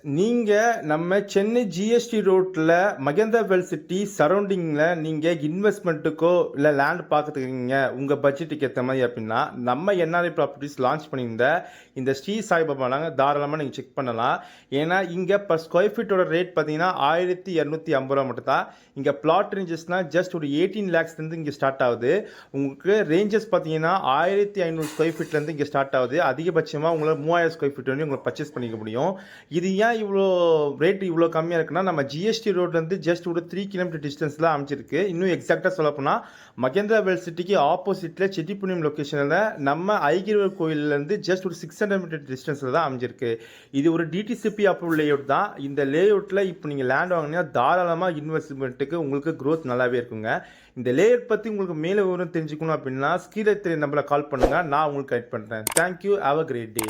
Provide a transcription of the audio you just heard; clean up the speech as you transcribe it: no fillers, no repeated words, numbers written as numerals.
நீங்கள் நம்ம சென்னை ஜிஎஸ்டி ரோட்டில் மகேந்திரா வெல் சிட்டி சரௌண்டிங்கில் நீங்கள் இன்வெஸ்ட்மெண்ட்டுக்கோ இல்லை லேண்ட் பார்த்துருக்கீங்க உங்கள் பட்ஜெட்டுக்கு ஏற்ற மாதிரி அப்படின்னா நம்ம என்ஆர்ஐ ப்ராப்பர்ட்டிஸ் லான்ச் பண்ணியிருந்த இந்த ஸ்ரீ சாய்பாபாங்க தாராளமாக நீங்கள் செக் பண்ணலாம். ஏன்னா இங்கே பர் ஸ்கொயர் ஃபீட்டோட ரேட் பார்த்தீங்கன்னா 1250 ரூபா மட்டும் தான். இங்கே பிளாட் ரேஞ்சஸ்னால் ஜஸ்ட் ஒரு 18 lakhsலேருந்து இங்கே ஸ்டார்ட் ஆகுது. உங்களுக்கு ரேஞ்சஸ் பார்த்தீங்கன்னா 1500 ஸ்கொயர் ஃபீட்லேருந்து இங்கே ஸ்டார்ட் ஆகுது. அதிகபட்சமாக உங்களால் 3000 ஸ்கொயர் ஃபீட் வந்து உங்களை பர்ச்சேஸ் பண்ணிக்க முடியும். இது ஏன் இவ்வளோ ரேட் இவ்வளோ கம்மியாக இருக்குன்னா நம்ம ஜிஎஸ்டி ரோட்லேருந்து ஜஸ்ட் ஒரு 3 கிலோமீட்டர் டிஸ்டன்ஸில் அமைச்சிருக்கு. இன்னும் எக்ஸாக்டாக சொல்லப்போனால் மகேந்திரா வெல் சிட்டிக்கு ஆப்போசிட்டில் செட்டிப்புணியம் லொக்கேஷனில் நம்ம ஐகிரிவர் கோயிலேருந்து ஜஸ்ட் ஒரு 600 மீட்டர் டிஸ்டன்ஸில் தான் அமைஞ்சிருக்கு. இது ஒரு டிடிசிபி அப்ரூவல் லேஅவுட் தான். இந்த லேஅவுட்டில் இப்போ நீங்கள் லேண்ட் வாங்கினீங்கன்னா தாராளமாக இன்வெஸ்ட்மெண்ட்டுக்கு உங்களுக்கு க்ரோத் நல்லாவே இருக்குங்க. இந்த லேஅவுட் பற்றி உங்களுக்கு மேலே விவரம் தெரிஞ்சுக்கணும் அப்படின்னா ஸ்கீழே நம்பரை கால் பண்ணுங்கள், நான் உங்களுக்கு கைட் பண்ணுறேன். Thank you, have a great day.